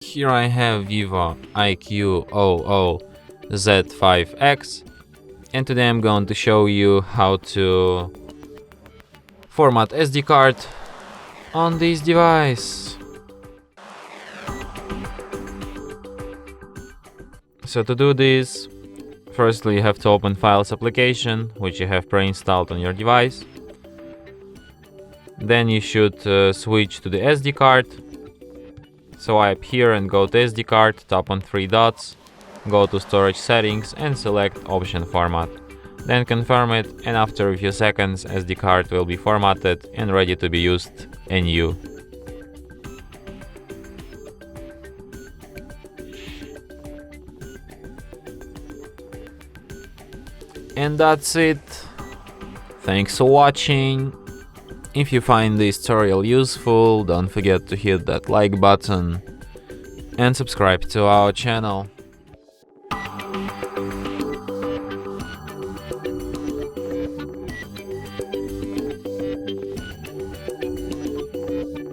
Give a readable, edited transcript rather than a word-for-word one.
Here I have VIVO IQOO Z5X, and today I'm going to show you how to format SD card on this device. So to do this, firstly you have to open Files application, which you have pre-installed on your device. Then you should switch to the SD card. Swipe here and go to SD card, tap on three dots, go to storage settings and select option format. Then confirm it, and after a few seconds SD card will be formatted and ready to be used anew. And that's it. Thanks for watching. If you find this tutorial useful, don't forget to hit that like button and subscribe to our channel.